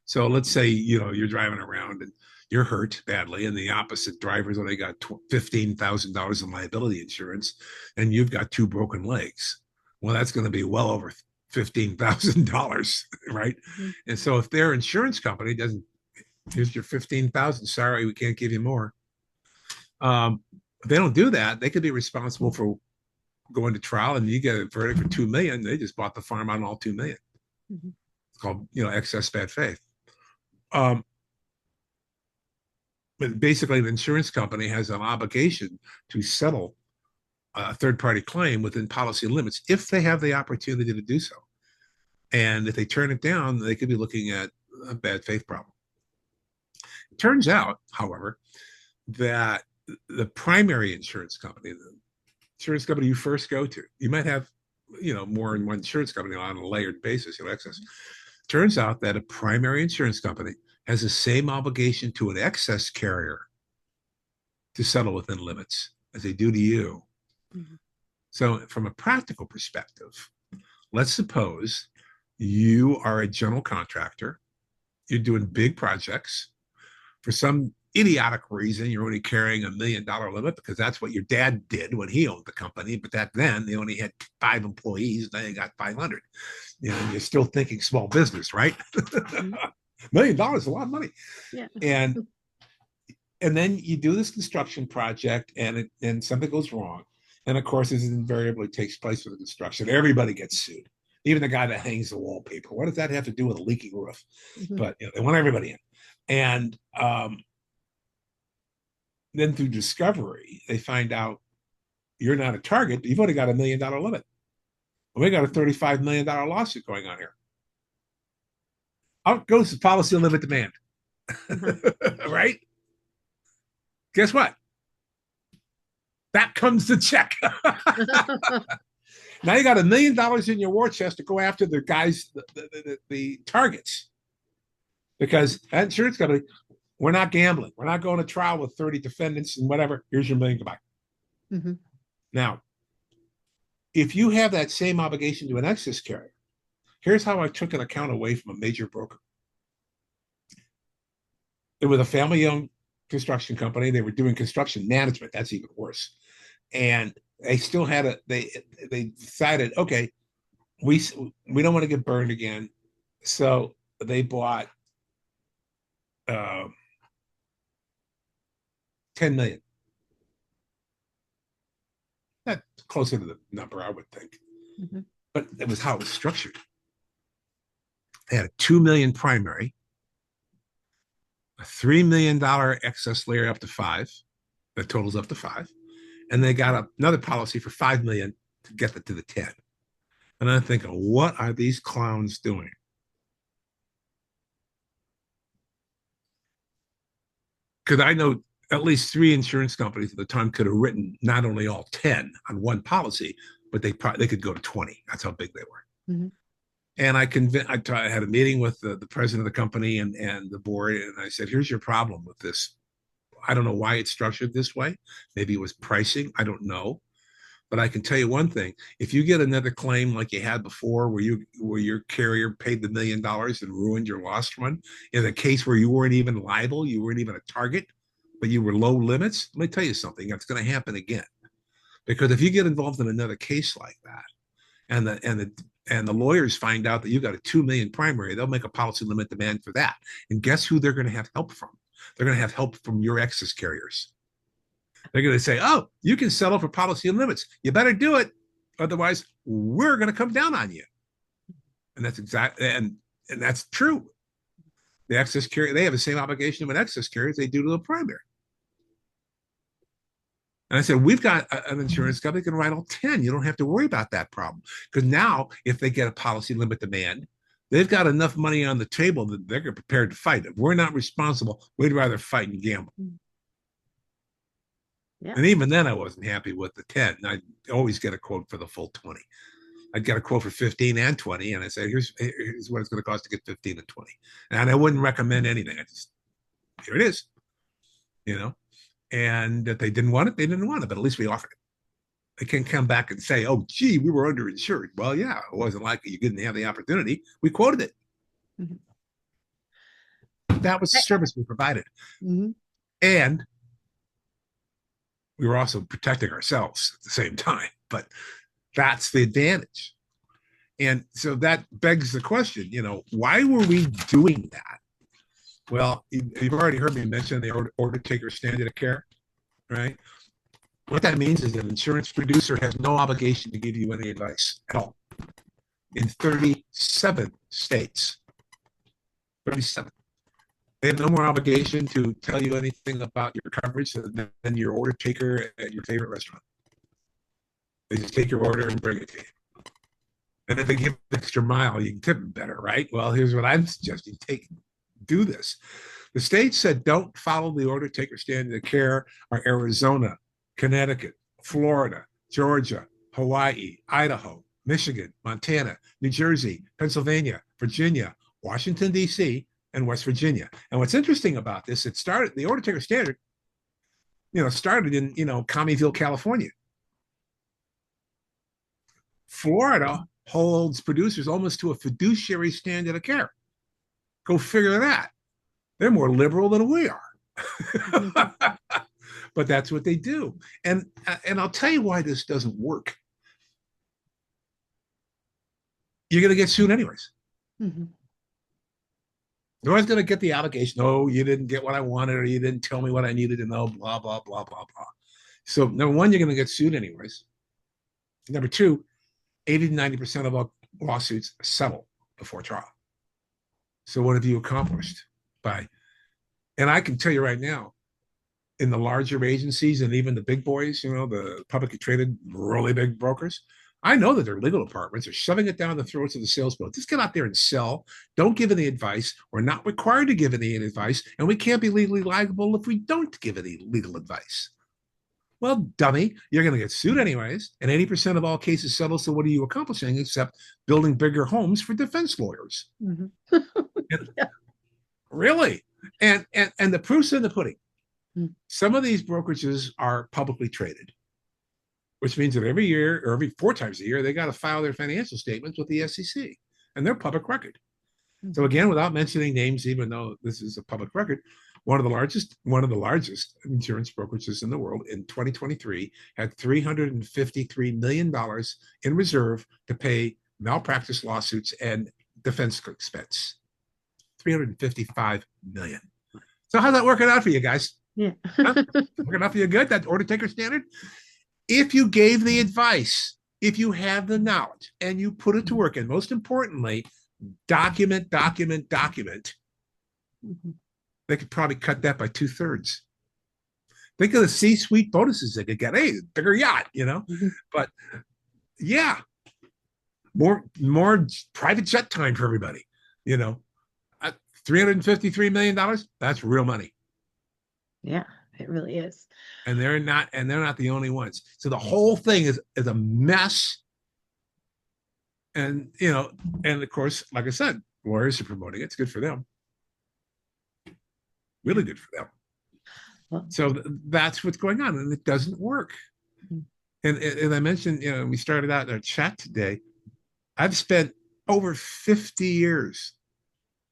So let's say, you're driving around and you're hurt badly, and the opposite driver's only got $15,000 in liability insurance, and you've got 2 broken legs. Well, that's going to be well over $15,000, right? Mm-hmm. And so if their insurance company doesn't, here's your 15,000, sorry, we can't give you more. If they don't do that, they could be responsible for going to trial, and you get a verdict for 2 million. They just bought the farm on all 2 million. Mm-hmm. It's called, excess bad faith. But basically, the insurance company has an obligation to settle a third-party claim within policy limits if they have the opportunity to do so. And if they turn it down, they could be looking at a bad faith problem. It turns out, however, that the primary insurance company, the insurance company you first go to, you might have, more than one insurance company on a layered basis, excess. Turns out that a primary insurance company has the same obligation to an excess carrier to settle within limits as they do to you. Mm-hmm. So from a practical perspective, let's suppose you are a general contractor, you're doing big projects. For some idiotic reason, you're only carrying $1 million limit because that's what your dad did when he owned the company. But back then, they only had 5 employees. Now you got 500. You're still thinking small business, right? $1 million is a lot of money. Yeah. And then you do this construction project, and something goes wrong. And of course, this invariably takes place with the construction. Everybody gets sued, even the guy that hangs the wallpaper. What does that have to do with a leaking roof? Mm-hmm. But they want everybody in. And then through discovery, they find out you're not a target, but you've only got $1 million limit. Well, we got a $35 million lawsuit going on here. Out goes the policy limit demand. Mm-hmm. Right? Guess what? That comes the check. Now you got $1 million in your war chest to go after the guys, the targets. Because that insurance company, We're not gambling. We're not going to trial with 30 defendants and whatever. Here's your million. Goodbye. Mm-hmm. Now, if you have that same obligation to an excess carrier, here's how I took an account away from a major broker. It was a family-owned construction company. They were doing construction management. That's even worse. And they still had they decided, okay, we don't want to get burned again. So they bought 10 million. That's closer to the number, I would think. Mm-hmm. But it was how it was structured. They had a 2 million primary, a $3 million excess layer up to 5, that totals up to 5, and they got another policy for 5 million to get it to the 10. And I'm thinking, what are these clowns doing? Because I know at least 3 insurance companies at the time could have written not only all 10 on one policy, but they could go to 20. That's how big they were. Mm-hmm. And I had a meeting with the president of the company and the board, and I said, here's your problem with this. I don't know why it's structured this way. Maybe it was pricing. I don't know. But I can tell you one thing: if you get another claim like you had before, where your carrier paid the $1 million and ruined your lost run, in a case where you weren't even liable, you weren't even a target, but you were low limits, let me tell you something: it's going to happen again. Because if you get involved in another case like that, and the lawyers find out that you got a 2 million primary, they'll make a policy limit demand for that. And guess who they're going to have help from? They're going to have help from your excess carriers. They're going to say, oh, you can settle for policy limits. You better do it. Otherwise, we're going to come down on you. And that's exactly, and that's true. The excess carrier, they have the same obligation of an excess carrier as they do to the primary. And I said, we've got an insurance company that can write all 10. You don't have to worry about that problem. Because now, if they get a policy limit demand, they've got enough money on the table that they're prepared to fight. If we're not responsible, we'd rather fight and gamble. Yeah. And even then, I wasn't happy with the 10. I always get a quote for the full 20. I'd get a quote for 15 and 20, and I say, here's what it's going to cost to get 15 and 20. And I wouldn't recommend anything. I just, here it is, And if they didn't want it, they didn't want it, but at least we offered it. They can't come back and say, oh, gee, we were underinsured. Well, yeah, it wasn't like you didn't have the opportunity. We quoted it. Mm-hmm. That was the service we provided. Mm-hmm. And we were also protecting ourselves at the same time, but that's the advantage. And so that begs the question, why were we doing that? Well, you've already heard me mention the order taker standard of care, right? What that means is an insurance producer has no obligation to give you any advice at all. In 37 states, 37. They have no more obligation to tell you anything about your coverage than your order taker at your favorite restaurant. They just take your order and bring it to you. And if they give an extra mile, you can tip them better, right? Well, here's what I'm suggesting. Do this. The states that don't follow the order taker standard of care are Arizona, Connecticut, Florida, Georgia, Hawaii, Idaho, Michigan, Montana, New Jersey, Pennsylvania, Virginia, Washington, D.C., and West Virginia. And what's interesting about this, the order taker standard, started in, Commeyville, California. Florida holds producers almost to a fiduciary standard of care. Go figure that. They're more liberal than we are. But that's what they do. And I'll tell you why this doesn't work. You're going to get sued anyways. Mm-hmm. You're always going to get the allegation, oh, you didn't get what I wanted, or you didn't tell me what I needed to know, blah, blah, blah, blah, blah. So number one, you're going to get sued anyways. Number two, 80 to 90% of all lawsuits settle before trial. So what have you accomplished and I can tell you right now, in the larger agencies and even the big boys, the publicly traded, really big brokers, I know that their legal departments are shoving it down the throats of the salespeople. Just get out there and sell. Don't give any advice. We're not required to give any advice, and we can't be legally liable if we don't give any legal advice. Well, dummy, you're going to get sued anyways, and 80% of all cases settle, so what are you accomplishing except building bigger homes for defense lawyers? Mm-hmm. Really? And the proof's in the pudding. Mm. Some of these brokerages are publicly traded, which means that every year or every 4 times a year, they got to file their financial statements with the SEC, and they're public record. So again, without mentioning names, even though this is a public record, one of the largest insurance brokerages in the world in 2023 had $353 million in reserve to pay malpractice lawsuits and defense expense. 355 million. So how's that working out for you guys? Yeah. Working out for you good? That order taker standard? If you gave the advice, if you have the knowledge and you put it to work, and most importantly, document. Mm-hmm. They could probably cut that by 2/3. Think of the C-suite bonuses they could get. Hey, bigger yacht, Mm-hmm. But yeah, more private jet time for everybody. $353 million. That's real money. Yeah, it really is. And they're not the only ones. So the whole thing is a mess. And and of course, like I said, lawyers are promoting it. It's good for them. Really good for them. Well, So that's what's going on, and it doesn't work. Mm-hmm. And as I mentioned, we started out in our chat today. I've spent over 50 years.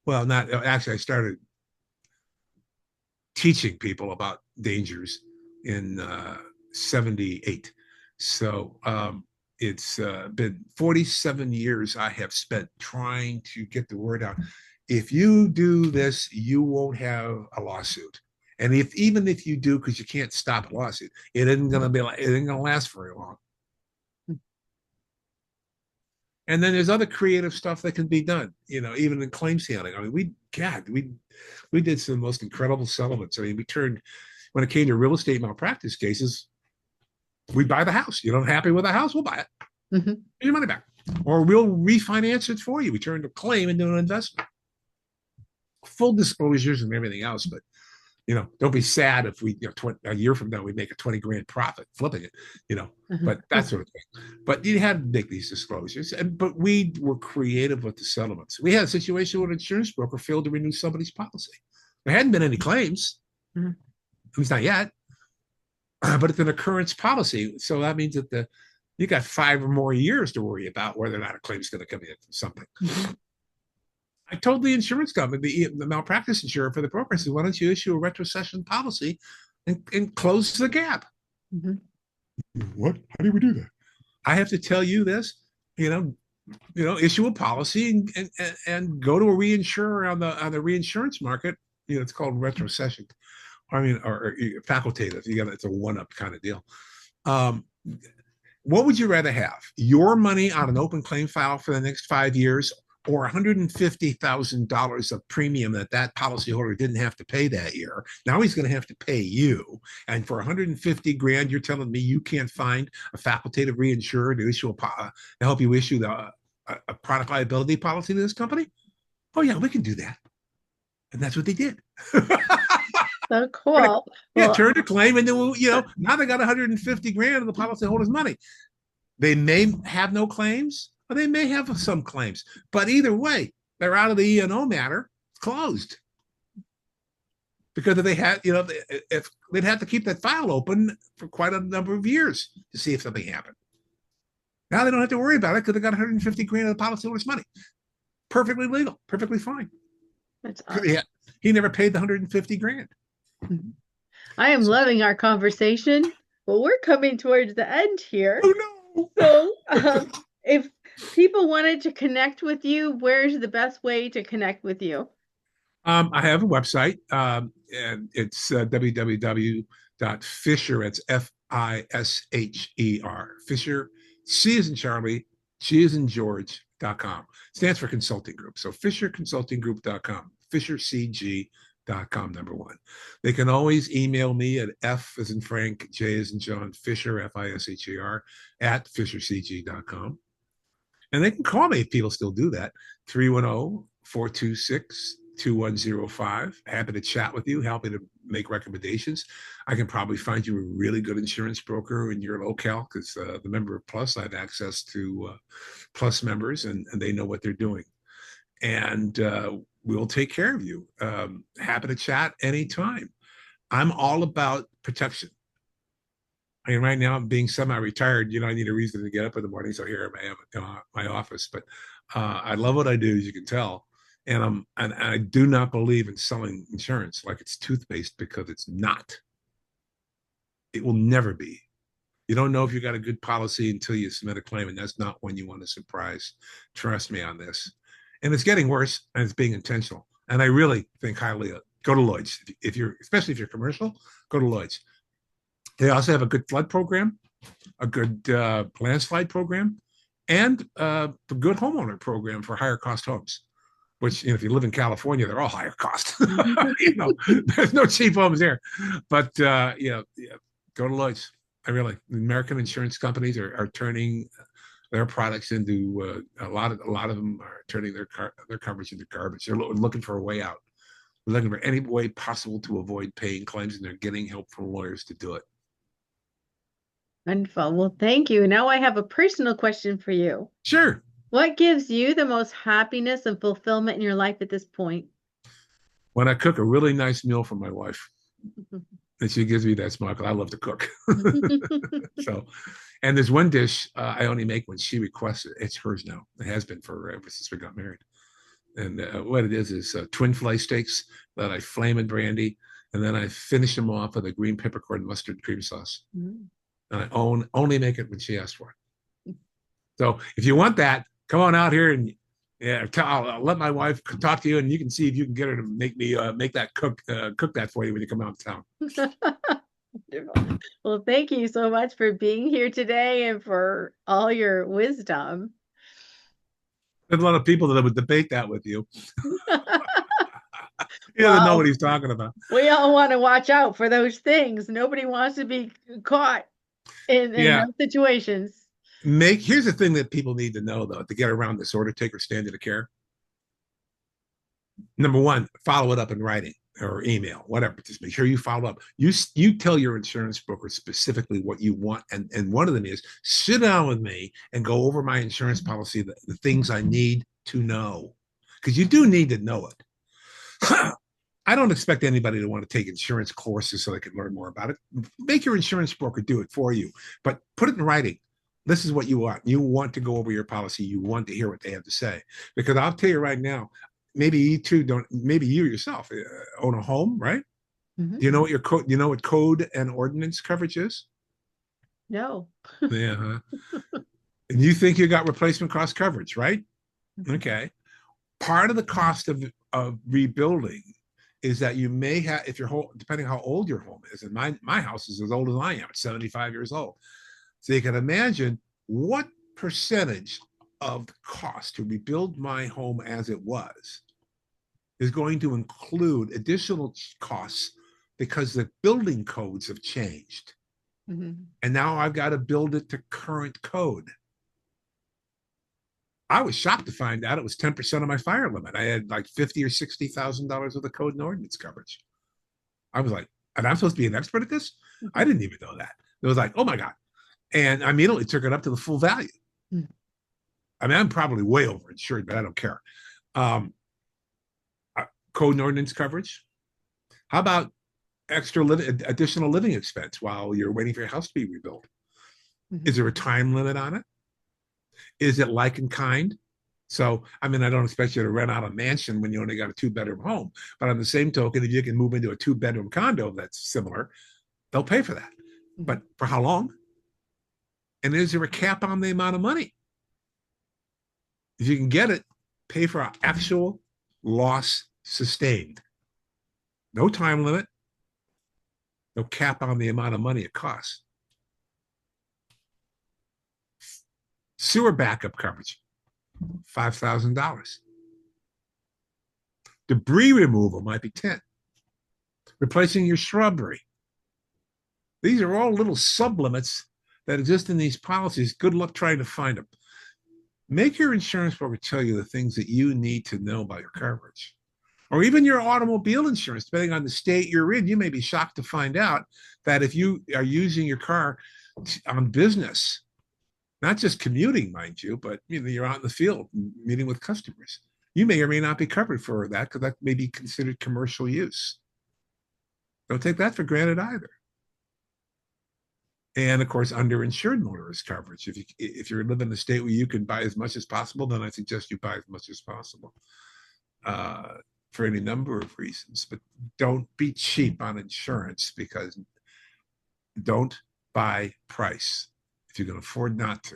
Well, not actually, I started teaching people about dangers in 78. So it's been 47 years I have spent trying to get the word out. If you do this, you won't have a lawsuit. And even if you do, because you can't stop a lawsuit, it isn't going to last very long. And then there's other creative stuff that can be done, even in claims handling. I mean, we did some most incredible settlements. I mean, when it came to real estate malpractice cases, we buy the house. You're not happy with the house, we'll buy it. Mm-hmm. Get your money back. Or we'll refinance it for you. We turn the claim into an investment. Full disclosures and everything else, but don't be sad if we, a year from now, we make a 20 grand profit flipping it, Mm-hmm. but that sort of thing. But you had to make these disclosures. But we were creative with the settlements. We had a situation where an insurance broker failed to renew somebody's policy. There hadn't been any claims. Mm-hmm. At least not yet. But it's an occurrence policy. So that means that you got 5 or more years to worry about whether or not a claim is going to come in from something. Mm-hmm. I told the insurance company, the malpractice insurer for the broker, I said, why don't you issue a retrocession policy and close the gap? Mm-hmm. What? How do we do that? I have to tell you this, issue a policy and go to a reinsurer on the reinsurance market. It's called retrocession. Or facultative. It's a one-up kind of deal. What would you rather have? Your money on an open claim file for the next 5 years, or $150,000 of premium that policyholder didn't have to pay that year? Now he's going to have to pay you. And for 150 grand, you're telling me you can't find a facultative reinsurer to help you issue a product liability policy to this company? Oh yeah, we can do that. And that's what they did. So cool. Turned a claim, and then now they got 150 grand of the policyholder's money. They may have no claims, or they may have some claims, but either way, they're out of the E&O matter. It's closed. Because if they had, if they'd have to keep that file open for quite a number of years to see if something happened. Now they don't have to worry about it because they got 150 grand of the policyholder's money. Perfectly legal, perfectly fine. That's awesome. He never paid the 150 grand. I am loving our conversation, but we're coming towards the end here. Oh no! So, if people wanted to connect with you, where's the best way to connect with you? I have a website, and it's www.fisher. It's FISHER. Fisher, C as in Charlie, G as in George.com. Stands for consulting group. So FisherConsultingGroup.com. FisherCG.com, number 1. They can always email me at F as in Frank, J as in John, Fisher, FISHER, at FisherCG.com. And they can call me if people still do that. 310-426-2105. Happy to chat with you. Happy to make recommendations. I can probably find you a really good insurance broker in your locale because the member of Plus, I have access to Plus members, and they know what they're doing. And we'll take care of you. Happy to chat anytime. I'm all about protection. I mean, right now I'm being semi-retired. I need a reason to get up in the morning. So here I am at my office. But I love what I do, as you can tell. And I do not believe in selling insurance like it's toothpaste, because it's not. It will never be. You don't know if you got a good policy until you submit a claim, and that's not when you want to surprise. Trust me on this. And it's getting worse, and it's being intentional. And I really think highly of go to Lloyd's. If you're, especially if you're commercial, go to Lloyd's. They also have a good flood program, a good landslide program, and a good homeowner program for higher cost homes. Which, if you live in California, they're all higher cost. There's no cheap homes there. But yeah, go to Lloyd's. American insurance companies are turning their products into a lot of them are turning their coverage into garbage. They're looking for a way out. They're looking for any way possible to avoid paying claims, and they're getting help from lawyers to do it. Wonderful. Well, thank you. Now I have a personal question for you. Sure. What gives you the most happiness and fulfillment in your life at this point? When I cook a really nice meal for my wife, and she gives me that smile, because I love to cook. So, and there's one dish I only make when she requests it. It's hers now. It has been for ever since we got married. And what it is twin fillet steaks that I flame in brandy, and then I finish them off with a green peppercorn mustard cream sauce. And I only make it when she asks for it. So if you want that, come on out here, and I'll let my wife talk to you, and you can see if you can get her to make me cook that for you when you come out of town. Well, thank you so much for being here today and for all your wisdom. There's a lot of people that would debate that with you. He doesn't know what he's talking about. We all want to watch out for those things. Nobody wants to be caught in those situations. Here's the thing that people need to know, though, to get around this order taker standard of care. Number one, follow it up in writing or email, whatever. Just make sure you follow up. You tell your insurance broker specifically what you want, and one of them is sit down with me and go over my insurance policy, the things I need to know, because you do need to know it. I don't expect anybody to want to take insurance courses so they can learn more about it. Make your insurance broker do it for you, but put it in writing. This is what you want. You want to go over your policy. You want to hear what they have to say. Because I'll tell you right now, maybe you yourself own a home, right? Mm-hmm. Do you know what code and ordinance coverage is? No. Yeah. Huh? And you think you got replacement cost coverage, right? Mm-hmm. Okay. Part of the cost of rebuilding is that you may have, if your home, depending how old your home is, and my house is as old as I am, it's 75 years old. So you can imagine what percentage of the cost to rebuild my home as it was is going to include additional costs because the building codes have changed. Mm-hmm. And now I've got to build it to current code. I was shocked to find out it was 10% of my fire limit. I had like $50,000 or $60,000 worth of code and ordinance coverage. I was like, and I'm supposed to be an expert at this? Mm-hmm. I didn't even know that. It was like, oh my God. And I immediately took it up to the full value. Hmm. I mean, I'm probably way overinsured, but I don't care. Code and ordinance coverage. How about additional living expense while you're waiting for your house to be rebuilt? Mm-hmm. Is there a time limit on it? Is it like in kind? So, I mean, I don't expect you to rent out a mansion when you only got a 2-bedroom home. But on the same token, if you can move into a 2-bedroom condo that's similar, they'll pay for that. Mm-hmm. But for how long? And is there a cap on the amount of money? If you can get it, pay for an actual loss sustained. No time limit, no cap on the amount of money it costs. Sewer backup coverage, $5,000. Debris removal might be $10,000. Replacing your shrubbery. These are all little sublimits that exist in these policies. Good luck trying to find them. Make your insurance broker tell you the things that you need to know about your coverage. Or even your automobile insurance, depending on the state you're in. You may be shocked to find out that if you are using your car on business, not just commuting, mind you, but you're out in the field meeting with customers, you may or may not be covered for that because that may be considered commercial use. Don't take that for granted either. And of course, underinsured motorist coverage. If you're living in a state where you can buy as much as possible, then I suggest you buy as much as possible uh, for any number of reasons. But don't be cheap on insurance, because don't buy price if you can afford not to.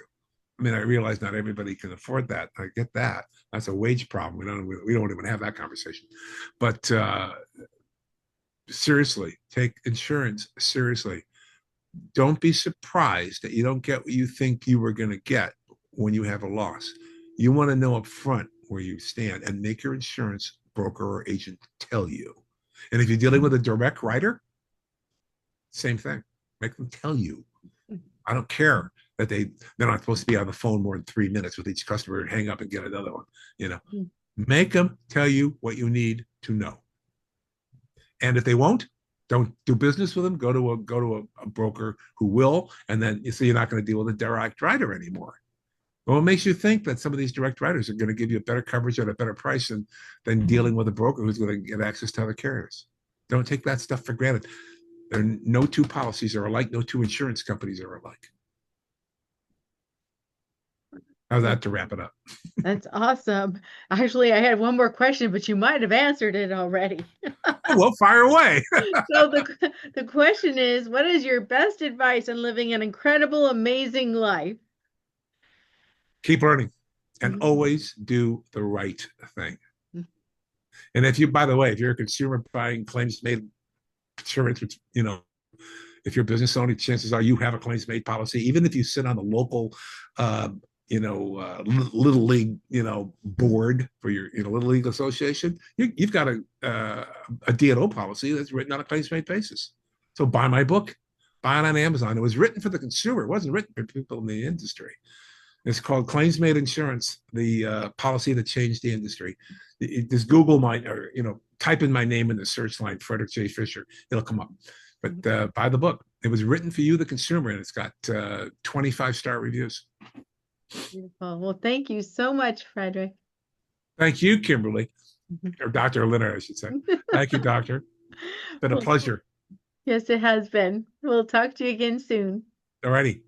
I mean, I realize not everybody can afford that. I get that. That's a wage problem. We don't even have that conversation. But seriously, take insurance seriously. Don't be surprised that you don't get what you think you were going to get when you have a loss. You want to know up front where you stand and make your insurance broker or agent tell you. And if you're dealing with a direct writer, same thing. Make them tell you. I don't care that they're not supposed to be on the phone more than 3 minutes with each customer and hang up and get another one. Make them tell you what you need to know. And if they won't, don't do business with them. Go to a broker who will, and then you see you're not going to deal with a direct writer anymore. Well, what makes you think that some of these direct writers are going to give you a better coverage at a better price than dealing with a broker who's going to get access to other carriers? Don't take that stuff for granted. No two policies are alike. No two insurance companies are alike. How's that to wrap it up? That's awesome. Actually, I had one more question, but you might have answered it already. Oh, well, fire away. So the question is, what is your best advice on living an incredible, amazing life? Keep learning and always do the right thing. And by the way, if you're a consumer buying claims-made insurance, which, if you're a business owner, chances are you have a claims-made policy. Even if you sit on the local, little league, board for your, little league association, you've got a D&O policy that's written on a claims-made basis. So buy my book, buy it on Amazon. It was written for the consumer. It wasn't written for people in the industry. It's called Claims-Made Insurance, the policy that changed the industry. Just Google type in my name in the search line, Frederick J. Fisher. It'll come up. But buy the book. It was written for you, the consumer, and it's got 25-star reviews. Beautiful. Well, thank you so much, Frederick. Thank you, Kimberly, or Dr. Linert, I should say. Thank you, Doctor. It's been a pleasure. Yes, it has been. We'll talk to you again soon. All righty.